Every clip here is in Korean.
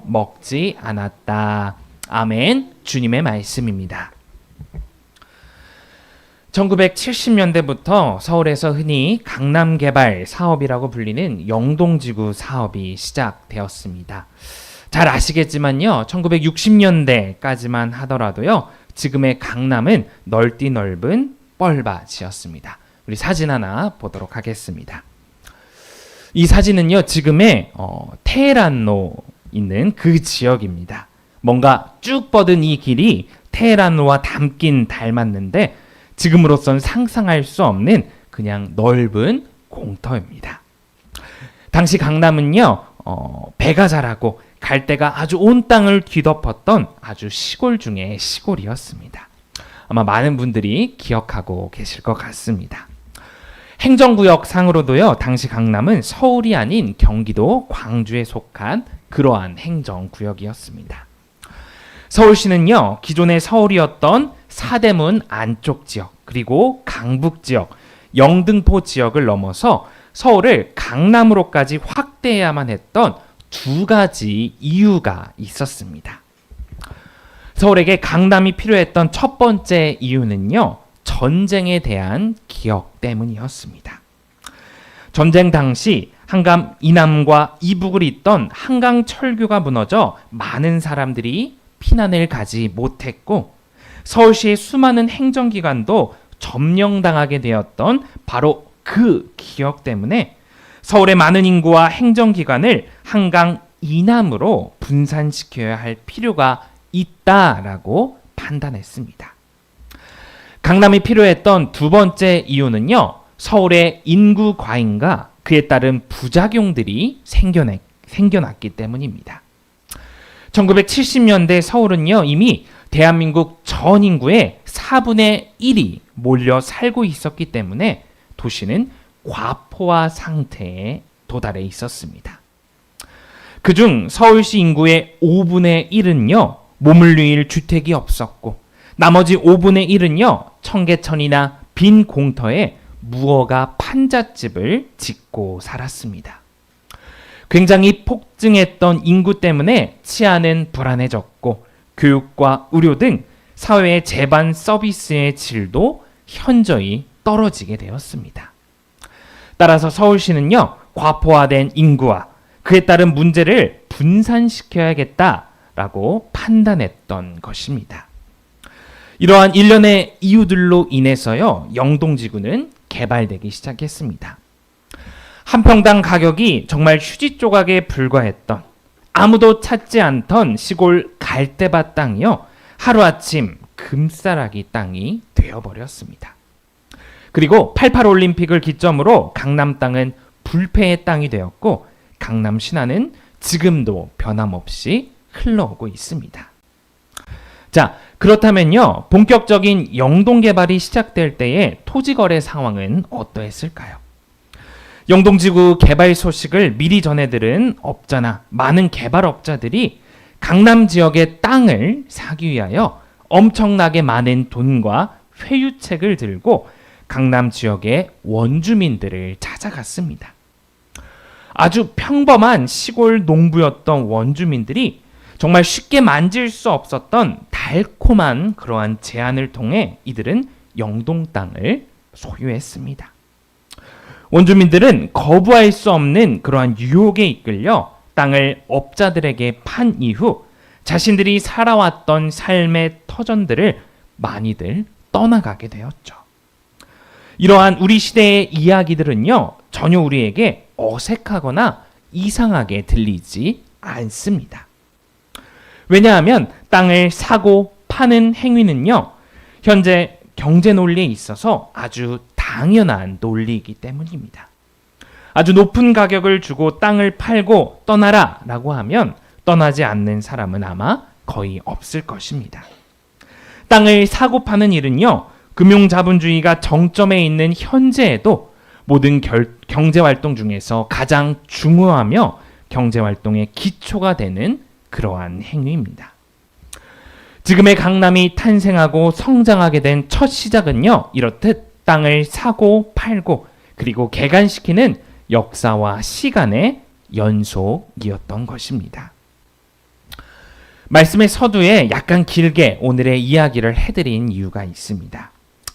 먹지 않았다. 아멘. 주님의 말씀입니다. 1970년대부터 서울에서 흔히 강남개발 사업이라고 불리는 영동지구 사업이 시작되었습니다. 잘 아시겠지만요, 1960년대까지만 하더라도요, 지금의 강남은 넓디 넓은 뻘밭이었습니다. 우리 사진 하나 보도록 하겠습니다. 이 사진은요, 지금의 테헤란로 있는 그 지역입니다. 뭔가 쭉 뻗은 이 길이 테헤란로와 닮았는데 지금으로선 상상할 수 없는 그냥 넓은 공터입니다. 당시 강남은요, 배가 자라고 갈대가 아주 온 땅을 뒤덮었던 아주 시골 중에 시골이었습니다. 아마 많은 분들이 기억하고 계실 것 같습니다. 행정구역 상으로도요, 당시 강남은 서울이 아닌 경기도 광주에 속한 그러한 행정구역이었습니다. 서울시는요, 기존의 서울이었던 사대문 안쪽 지역, 그리고 강북 지역, 영등포 지역을 넘어서 서울을 강남으로까지 확대해야만 했던 두 가지 이유가 있었습니다. 서울에게 강남이 필요했던 첫 번째 이유는요, 전쟁에 대한 기억 때문이었습니다. 전쟁 당시 한강 이남과 이북을 잇던 한강 철교가 무너져 많은 사람들이 피난을 가지 못했고, 서울시의 수많은 행정기관도 점령당하게 되었던 바로 그 기억 때문에 서울의 많은 인구와 행정기관을 한강 이남으로 분산시켜야 할 필요가 있다라고 판단했습니다. 강남이 필요했던 두 번째 이유는요, 서울의 인구 과잉과 그에 따른 부작용들이 생겨났기 때문입니다. 1970년대 서울은요, 이미 대한민국 전 인구의 4분의 1이 몰려 살고 있었기 때문에 도시는 과포화 상태에 도달해 있었습니다. 그중 서울시 인구의 5분의 1은요, 몸을 누일 주택이 없었고, 나머지 5분의 1은요, 청계천이나 빈 공터에 무허가 판잣집을 짓고 살았습니다. 굉장히 폭증했던 인구 때문에 치안은 불안해졌고, 교육과 의료 등 사회의 제반 서비스의 질도 현저히 떨어지게 되었습니다. 따라서 서울시는요, 과포화된 인구와 그에 따른 문제를 분산시켜야겠다라고 판단했던 것입니다. 이러한 일련의 이유들로 인해서요, 영동지구는 개발되기 시작했습니다. 한 평당 가격이 정말 휴지 조각에 불과했던, 아무도 찾지 않던 시골 갈대밭 땅이요, 하루아침 금싸라기 땅이 되어버렸습니다. 그리고 88 올림픽을 기점으로 강남 땅은 불패의 땅이 되었고, 강남 신화는 지금도 변함없이 흘러오고 있습니다. 자, 그렇다면요, 본격적인 영동 개발이 시작될 때의 토지 거래 상황은 어떠했을까요? 영동지구 개발 소식을 미리 전해들은 업자나 많은 개발업자들이 강남 지역의 땅을 사기 위하여 엄청나게 많은 돈과 회유책을 들고 강남 지역의 원주민들을 찾아갔습니다. 아주 평범한 시골 농부였던 원주민들이 정말 쉽게 만질 수 없었던 달콤한 그러한 제안을 통해 이들은 영동 땅을 소유했습니다. 원주민들은 거부할 수 없는 그러한 유혹에 이끌려 땅을 업자들에게 판 이후 자신들이 살아왔던 삶의 터전들을 많이들 떠나가게 되었죠. 이러한 우리 시대의 이야기들은요, 전혀 우리에게 어색하거나 이상하게 들리지 않습니다. 왜냐하면 땅을 사고 파는 행위는요, 현재 경제 논리에 있어서 아주 당연한 논리이기 때문입니다. 아주 높은 가격을 주고 땅을 팔고 떠나라 라고 하면 떠나지 않는 사람은 아마 거의 없을 것입니다. 땅을 사고 파는 일은요, 금융자본주의가 정점에 있는 현재에도 모든 경제활동 중에서 가장 중요하며 경제활동의 기초가 되는 그러한 행위입니다. 지금의 강남이 탄생하고 성장하게 된 첫 시작은요, 이렇듯 땅을 사고 팔고 그리고 개간시키는 역사와 시간의 연속이었던 것입니다. 말씀의 서두에 약간 길게 오늘의 이야기를 해드린 이유가 있습니다.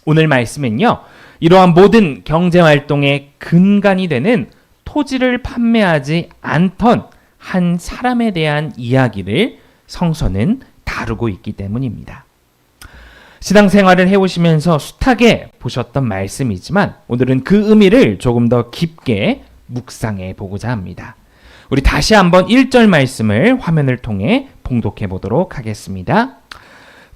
오늘 말씀은요, 이러한 모든 경제활동의 근간이 되는 토지를 판매하지 않던 한 사람에 대한 이야기를 성서는 다루고 있기 때문입니다. 신앙생활을 해오시면서 숱하게 보셨던 말씀이지만 오늘은 그 의미를 조금 더 깊게 묵상해 보고자 합니다. 우리 다시 한번 1절 말씀을 화면을 통해 봉독해 보도록 하겠습니다.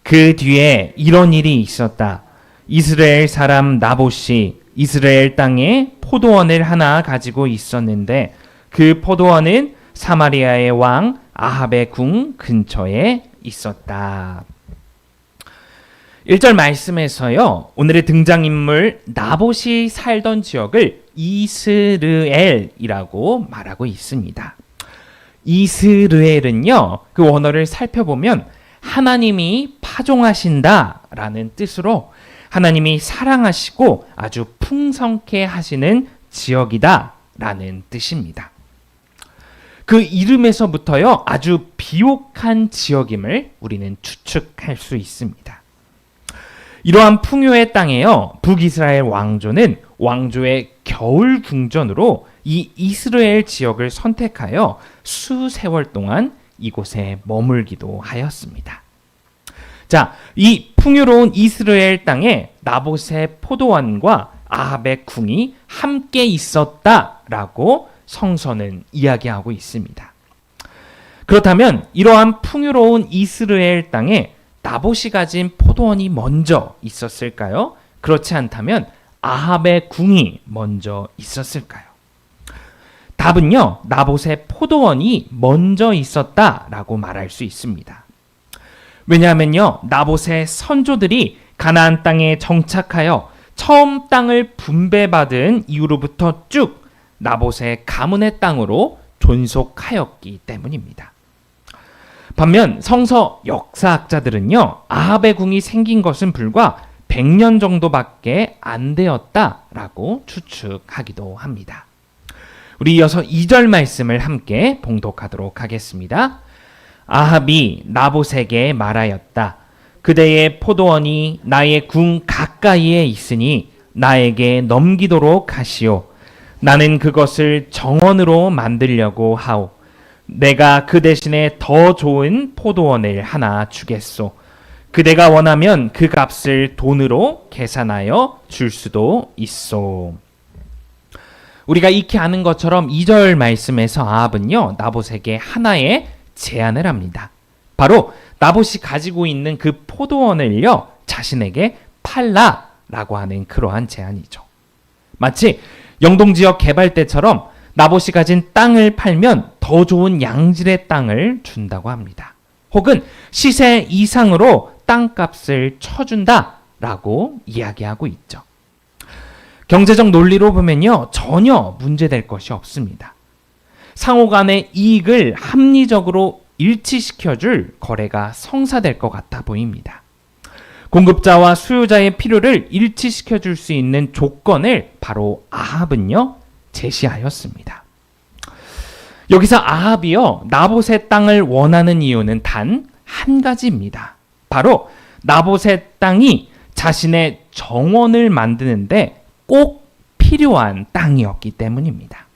그 뒤에 이런 일이 있었다. 이스라엘 사람 나봇이 이스라엘 땅에 포도원을 하나 가지고 있었는데 그 포도원은 사마리아의 왕 아합의 궁 근처에 있었다. 1절 말씀에서요, 오늘의 등장인물 나봇이 살던 지역을 이스르엘이라고 말하고 있습니다. 이스르엘은요, 그 원어를 살펴보면 하나님이 파종하신다라는 뜻으로 하나님이 사랑하시고 아주 풍성케 하시는 지역이다라는 뜻입니다. 그 이름에서부터요, 아주 비옥한 지역임을 우리는 추측할 수 있습니다. 이러한 풍요의 땅에요, 북이스라엘 왕조는 왕조의 겨울 궁전으로 이 이스라엘 지역을 선택하여 수세월 동안 이곳에 머물기도 하였습니다. 자, 이 풍요로운 이스라엘 땅에 나봇의 포도원과 아합의 궁이 함께 있었다라고 성서는 이야기하고 있습니다. 그렇다면 이러한 풍요로운 이스라엘 땅에 나봇이 가진 포도원이 먼저 있었을까요? 그렇지 않다면 아합의 궁이 먼저 있었을까요? 답은요, 나봇의 포도원이 먼저 있었다라고 말할 수 있습니다. 왜냐하면요, 나봇의 선조들이 가나안 땅에 정착하여 처음 땅을 분배받은 이후로부터 쭉 나봇의 가문의 땅으로 존속하였기 때문입니다. 반면 성서 역사학자들은요, 아합의 궁이 생긴 것은 불과 100년 정도밖에 안 되었다라고 추측하기도 합니다. 우리 이어서 2절 말씀을 함께 봉독하도록 하겠습니다. 아합이 나봇에게 말하였다. 그대의 포도원이 나의 궁 가까이에 있으니 나에게 넘기도록 하시오. 나는 그것을 정원으로 만들려고 하오. 내가 그 대신에 더 좋은 포도원을 하나 주겠소. 그대가 원하면 그 값을 돈으로 계산하여 줄 수도 있소. 우리가 익히 아는 것처럼 2절 말씀에서 아합은요, 나봇에게 하나의 제안을 합니다. 바로 나봇이 가지고 있는 그 포도원을요, 자신에게 팔라라고 하는 그러한 제안이죠. 마치 영동지역 개발 때처럼 나봇이 가진 땅을 팔면 더 좋은 양질의 땅을 준다고 합니다. 혹은 시세 이상으로 땅값을 쳐준다라고 이야기하고 있죠. 경제적 논리로 보면요, 전혀 문제될 것이 없습니다. 상호 간의 이익을 합리적으로 일치시켜줄 거래가 성사될 것 같아 보입니다. 공급자와 수요자의 필요를 일치시켜줄 수 있는 조건을 바로 아합은요, 제시하였습니다. 여기서 아합이요, 나봇의 땅을 원하는 이유는 단 한 가지입니다. 바로 나봇의 땅이 자신의 정원을 만드는데 꼭 필요한 땅이었기 때문입니다.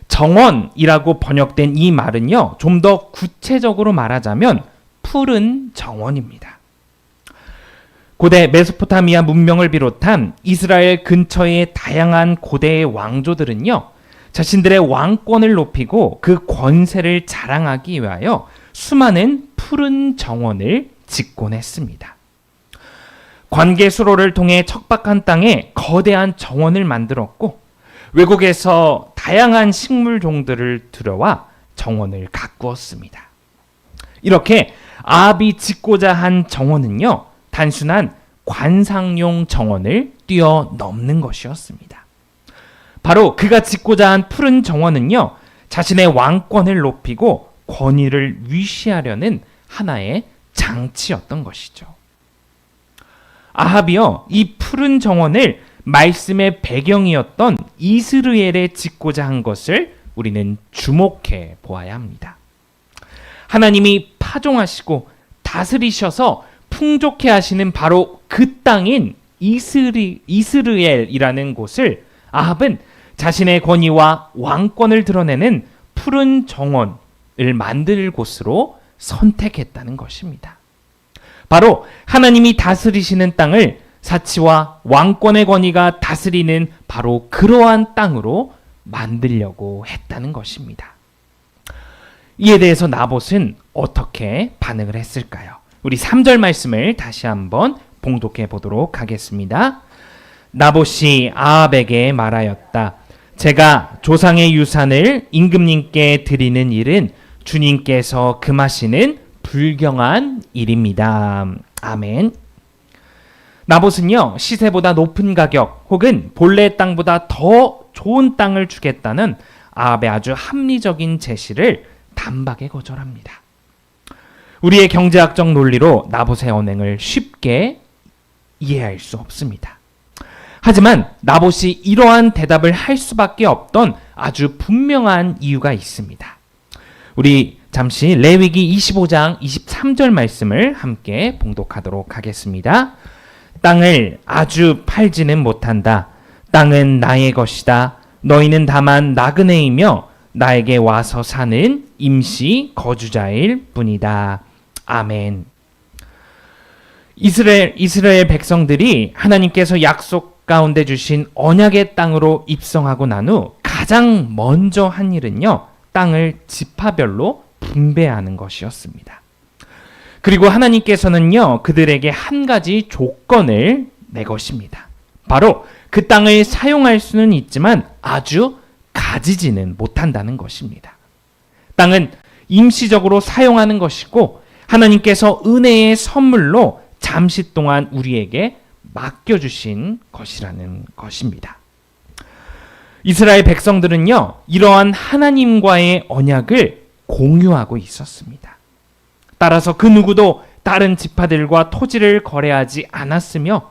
정원이라고 번역된 이 말은요, 좀 더 구체적으로 말하자면 푸른 정원입니다. 고대 메소포타미아 문명을 비롯한 이스라엘 근처의 다양한 고대의 왕조들은요, 자신들의 왕권을 높이고 그 권세를 자랑하기 위하여 수많은 푸른 정원을 짓곤 했습니다. 관계 수로를 통해 척박한 땅에 거대한 정원을 만들었고, 외국에서 다양한 식물 종들을 들여와 정원을 가꾸었습니다. 이렇게 아합이 짓고자 한 정원은요, 단순한 관상용 정원을 뛰어넘는 것이었습니다. 바로 그가 짓고자 한 푸른 정원은요, 자신의 왕권을 높이고 권위를 위시하려는 하나의 장치였던 것이죠. 아합이요, 이 푸른 정원을 말씀의 배경이었던 이스라엘에 짓고자 한 것을 우리는 주목해 보아야 합니다. 하나님이 파종하시고 다스리셔서 풍족해 하시는 바로 그 땅인 이스라엘이라는 곳을 아합은 자신의 권위와 왕권을 드러내는 푸른 정원을 만들 곳으로 선택했다는 것입니다. 바로 하나님이 다스리시는 땅을 사치와 왕권의 권위가 다스리는 바로 그러한 땅으로 만들려고 했다는 것입니다. 이에 대해서 나봇은 어떻게 반응을 했을까요? 우리 3절 말씀을 다시 한번 봉독해 보도록 하겠습니다. 나봇이 아합에게 말하였다. 제가 조상의 유산을 임금님께 드리는 일은 주님께서 금하시는 불경한 일입니다. 아멘. 나봇은요, 시세보다 높은 가격 혹은 본래 땅보다 더 좋은 땅을 주겠다는 아합의 아주 합리적인 제시를 단박에 거절합니다. 우리의 경제학적 논리로 나봇의 언행을 쉽게 이해할 수 없습니다. 하지만 나봇이 이러한 대답을 할 수밖에 없던 아주 분명한 이유가 있습니다. 우리 잠시 레위기 25장 23절 말씀을 함께 봉독하도록 하겠습니다. 땅을 아주 팔지는 못한다. 땅은 나의 것이다. 너희는 다만 나그네이며 나에게 와서 사는 임시 거주자일 뿐이다. 아멘. 이스라엘 백성들이 하나님께서 약속 가운데 주신 언약의 땅으로 입성하고 난 후 가장 먼저 한 일은요, 땅을 지파별로 분배하는 것이었습니다. 그리고 하나님께서는요, 그들에게 한 가지 조건을 내것입니다. 바로 그 땅을 사용할 수는 있지만 아주 가지지는 못한다는 것입니다. 땅은 임시적으로 사용하는 것이고 하나님께서 은혜의 선물로 잠시 동안 우리에게 맡겨주신 것이라는 것입니다. 이스라엘 백성들은요, 이러한 하나님과의 언약을 공유하고 있었습니다. 따라서 그 누구도 다른 지파들과 토지를 거래하지 않았으며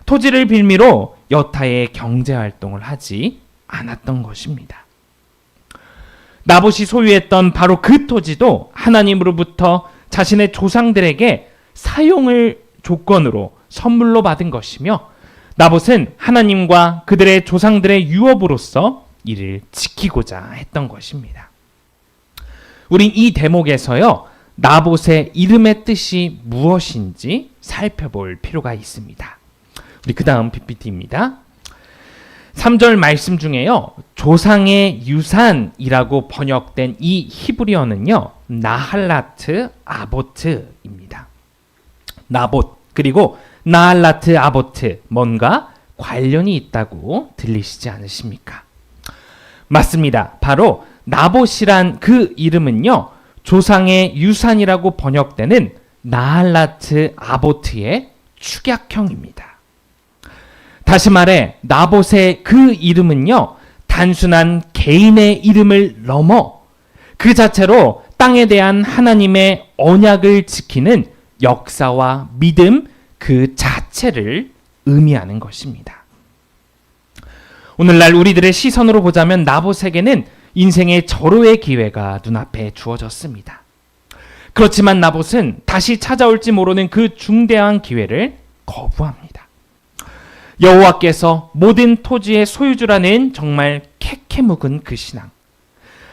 토지를 빌미로 여타의 경제활동을 하지 않았던 것입니다. 나봇이 소유했던 바로 그 토지도 하나님으로부터 자신의 조상들에게 사용을 조건으로 선물로 받은 것이며 나봇은 하나님과 그들의 조상들의 유업으로서 이를 지키고자 했던 것입니다. 우린 이 대목에서요, 나봇의 이름의 뜻이 무엇인지 살펴볼 필요가 있습니다. 우리 그 다음 PPT입니다. 3절 말씀 중에요, 조상의 유산이라고 번역된 이 히브리어는요, 나할라트 아보트입니다. 나봇 그리고 나할라트 아보트, 뭔가 관련이 있다고 들리시지 않으십니까? 맞습니다. 바로 나봇이란 그 이름은요, 조상의 유산이라고 번역되는 나할라트 아보트의 축약형입니다. 다시 말해 나봇의 그 이름은요, 단순한 개인의 이름을 넘어 그 자체로 땅에 대한 하나님의 언약을 지키는 역사와 믿음 그 자체를 의미하는 것입니다. 오늘날 우리들의 시선으로 보자면 나봇에게는 인생의 절호의 기회가 눈앞에 주어졌습니다. 그렇지만 나봇은 다시 찾아올지 모르는 그 중대한 기회를 거부합니다. 여호와께서 모든 토지의 소유주라는 정말 캐캐묵은 그 신앙,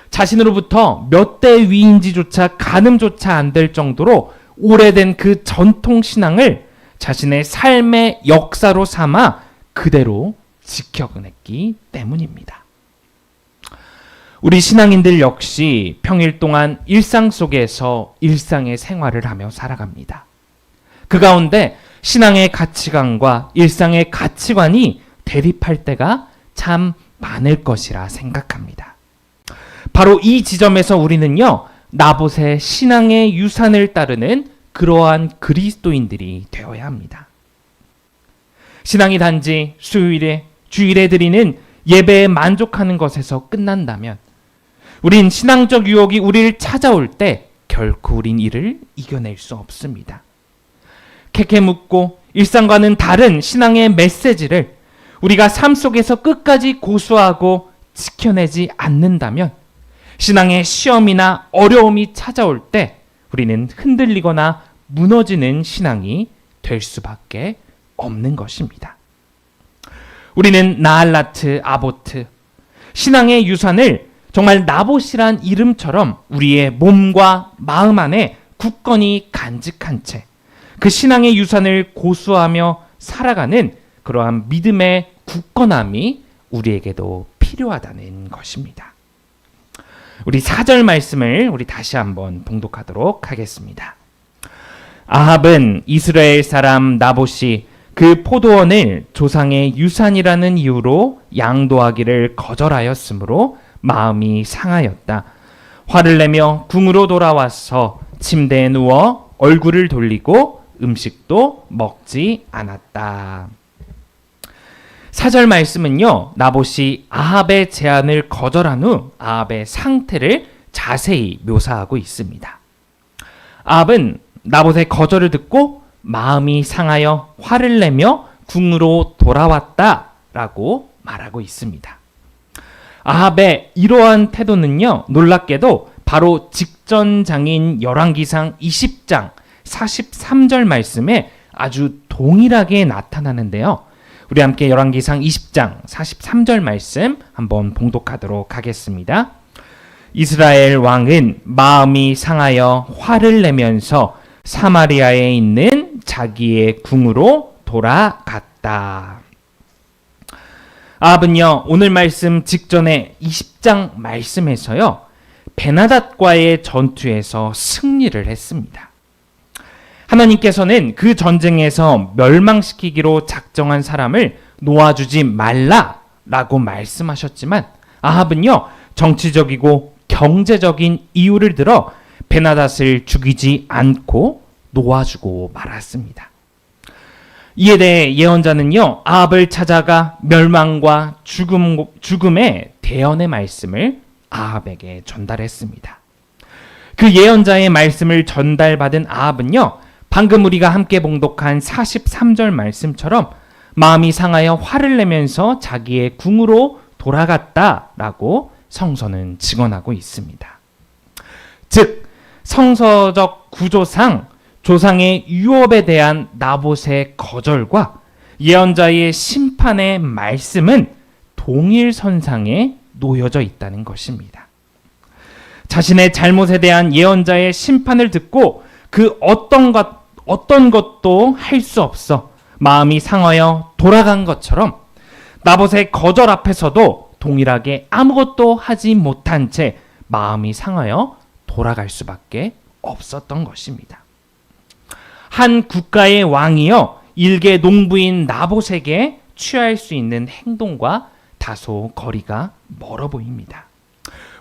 자신으로부터 몇 대 위인지조차 가늠조차 안 될 정도로 오래된 그 전통 신앙을 자신의 삶의 역사로 삼아 그대로 지켜냈기 때문입니다. 우리 신앙인들 역시 평일 동안 일상 속에서 일상의 생활을 하며 살아갑니다. 그 가운데 신앙의 가치관과 일상의 가치관이 대립할 때가 참 많을 것이라 생각합니다. 바로 이 지점에서 우리는요, 나봇의 신앙의 유산을 따르는 그러한 그리스도인들이 되어야 합니다. 신앙이 단지 주일에 드리는 예배에 만족하는 것에서 끝난다면 우린 신앙적 유혹이 우리를 찾아올 때 결코 우린 이를 이겨낼 수 없습니다. 캐캐묻고 일상과는 다른 신앙의 메시지를 우리가 삶 속에서 끝까지 고수하고 지켜내지 않는다면 신앙의 시험이나 어려움이 찾아올 때 우리는 흔들리거나 무너지는 신앙이 될 수밖에 없는 것입니다. 우리는 나알라트, 아보트, 신앙의 유산을 정말 나봇이란 이름처럼 우리의 몸과 마음 안에 굳건히 간직한 채 그 신앙의 유산을 고수하며 살아가는 그러한 믿음의 굳건함이 우리에게도 필요하다는 것입니다. 우리 4절 말씀을 우리 다시 한번 봉독하도록 하겠습니다. 아합은 이스라엘 사람 나봇이 그 포도원을 조상의 유산이라는 이유로 양도하기를 거절하였으므로 마음이 상하였다. 화를 내며 궁으로 돌아와서 침대에 누워 얼굴을 돌리고 음식도 먹지 않았다. 4절 말씀은요, 나봇이 아합의 제안을 거절한 후 아합의 상태를 자세히 묘사하고 있습니다. 아합은 나봇의 거절을 듣고 마음이 상하여 화를 내며 궁으로 돌아왔다라고 말하고 있습니다. 아합의 이러한 태도는요, 놀랍게도 바로 직전 장인 열왕기상 20장 43절 말씀에 아주 동일하게 나타나는데요. 우리 함께 열왕기상 20장 43절 말씀 한번 봉독하도록 하겠습니다. 이스라엘 왕은 마음이 상하여 화를 내면서 사마리아에 있는 자기의 궁으로 돌아갔다. 아합은요, 오늘 말씀 직전에 20장 말씀에서요, 베나닷과의 전투에서 승리를 했습니다. 하나님께서는 그 전쟁에서 멸망시키기로 작정한 사람을 놓아주지 말라라고 말씀하셨지만 아합은요, 정치적이고 경제적인 이유를 들어 베나닷을 죽이지 않고 놓아주고 말았습니다. 이에 대해 예언자는요, 아합을 찾아가 멸망과 죽음의 대언의 말씀을 아합에게 전달했습니다. 그 예언자의 말씀을 전달받은 아합은요, 방금 우리가 함께 봉독한 43절 말씀처럼 마음이 상하여 화를 내면서 자기의 궁으로 돌아갔다라고 성서는 증언하고 있습니다. 즉, 성서적 구조상 조상의 유업에 대한 나봇의 거절과 예언자의 심판의 말씀은 동일선상에 놓여져 있다는 것입니다. 자신의 잘못에 대한 예언자의 심판을 듣고 그 어떤 것도 할 수 없어 마음이 상하여 돌아간 것처럼 나봇의 거절 앞에서도 동일하게 아무것도 하지 못한 채 마음이 상하여 돌아갈 수밖에 없었던 것입니다. 한 국가의 왕이요, 일개 농부인 나봇에게 취할 수 있는 행동과 다소 거리가 멀어 보입니다.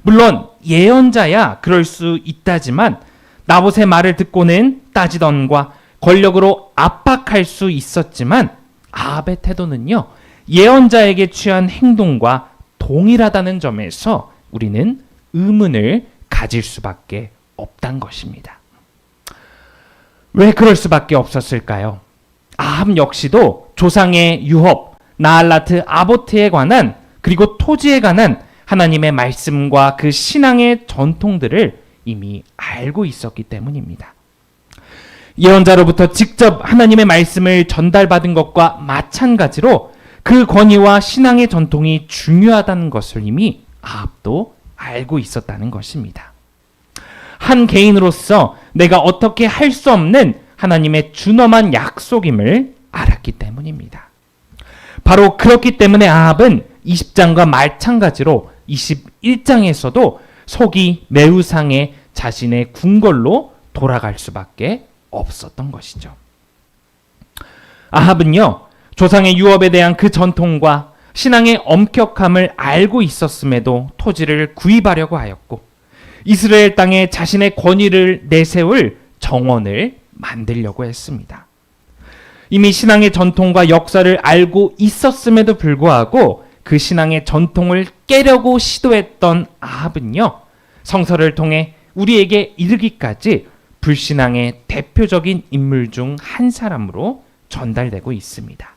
물론 예언자야 그럴 수 있다지만 나봇의 말을 듣고는 따지던과 권력으로 압박할 수 있었지만 아합의 태도는요, 예언자에게 취한 행동과 동일하다는 점에서 우리는 의문을 가질 수밖에 없단 것입니다. 왜 그럴 수밖에 없었을까요? 아합 역시도 조상의 유업, 나알라트, 아보트에 관한 그리고 토지에 관한 하나님의 말씀과 그 신앙의 전통들을 이미 알고 있었기 때문입니다. 예언자로부터 직접 하나님의 말씀을 전달받은 것과 마찬가지로 그 권위와 신앙의 전통이 중요하다는 것을 이미 아합도 알고 있었다는 것입니다. 한 개인으로서 내가 어떻게 할 수 없는 하나님의 준엄한 약속임을 알았기 때문입니다. 바로 그렇기 때문에 아합은 20장과 마찬가지로 21장에서도 속이 매우 상해 자신의 궁궐로 돌아갈 수밖에 없었던 것이죠. 아합은요, 조상의 유업에 대한 그 전통과 신앙의 엄격함을 알고 있었음에도 토지를 구입하려고 하였고 이스라엘 땅에 자신의 권위를 내세울 정원을 만들려고 했습니다. 이미 신앙의 전통과 역사를 알고 있었음에도 불구하고 그 신앙의 전통을 깨려고 시도했던 아합은요, 성서를 통해 우리에게 이르기까지 불신앙의 대표적인 인물 중 한 사람으로 전달되고 있습니다.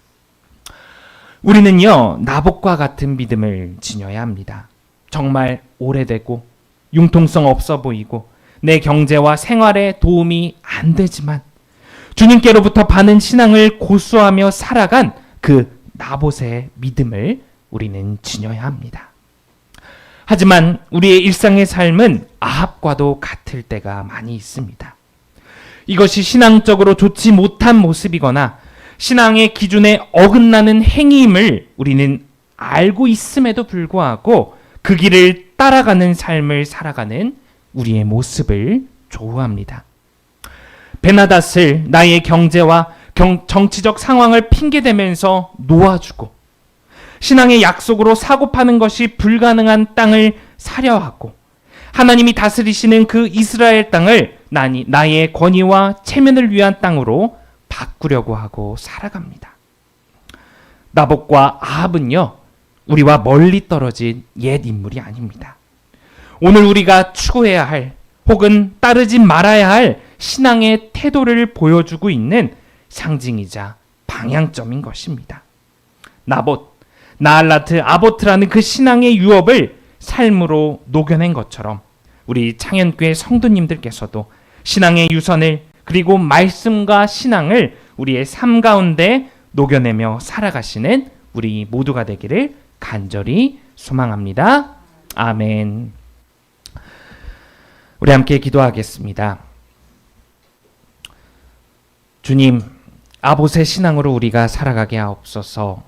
우리는요, 나봇과 같은 믿음을 지녀야 합니다. 정말 오래되고 융통성 없어 보이고 내 경제와 생활에 도움이 안 되지만 주님께로부터 받은 신앙을 고수하며 살아간 그 나봇의 믿음을 우리는 지녀야 합니다. 하지만 우리의 일상의 삶은 아합과도 같을 때가 많이 있습니다. 이것이 신앙적으로 좋지 못한 모습이거나 신앙의 기준에 어긋나는 행위임을 우리는 알고 있음에도 불구하고 그 길을 따라가는 삶을 살아가는 우리의 모습을 조우합니다. 베나닷을 나의 경제와 정치적 상황을 핑계대면서 놓아주고 신앙의 약속으로 사고 파는 것이 불가능한 땅을 사려 하고 하나님이 다스리시는 그 이스라엘 땅을 나의 권위와 체면을 위한 땅으로 바꾸려고 하고 살아갑니다. 나봇과 아합은요, 우리와 멀리 떨어진 옛 인물이 아닙니다. 오늘 우리가 추구해야 할 혹은 따르지 말아야 할 신앙의 태도를 보여주고 있는 상징이자 방향점인 것입니다. 나봇, 나알라트, 아보트라는 그 신앙의 유업을 삶으로 녹여낸 것처럼 우리 창현교회 성도님들께서도 신앙의 유선을 그리고 말씀과 신앙을 우리의 삶 가운데 녹여내며 살아가시는 우리 모두가 되기를 간절히 소망합니다. 아멘. 우리 함께 기도하겠습니다. 주님, 아봇의 신앙으로 우리가 살아가게 하옵소서.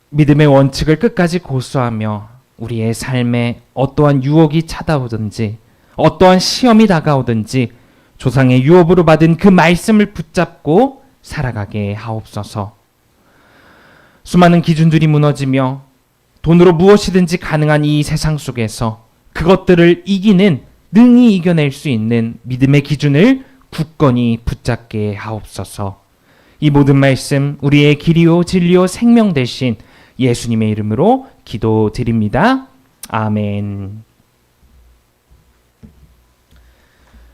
믿음의 원칙을 끝까지 고수하며 우리의 삶에 어떠한 유혹이 찾아오든지 어떠한 시험이 다가오든지 조상의 유업으로 받은 그 말씀을 붙잡고 살아가게 하옵소서. 수많은 기준들이 무너지며 돈으로 무엇이든지 가능한 이 세상 속에서 그것들을 이기는, 능히 이겨낼 수 있는 믿음의 기준을 굳건히 붙잡게 하옵소서. 이 모든 말씀 우리의 길이요 진리요 생명 되신 예수님의 이름으로 기도드립니다. 아멘.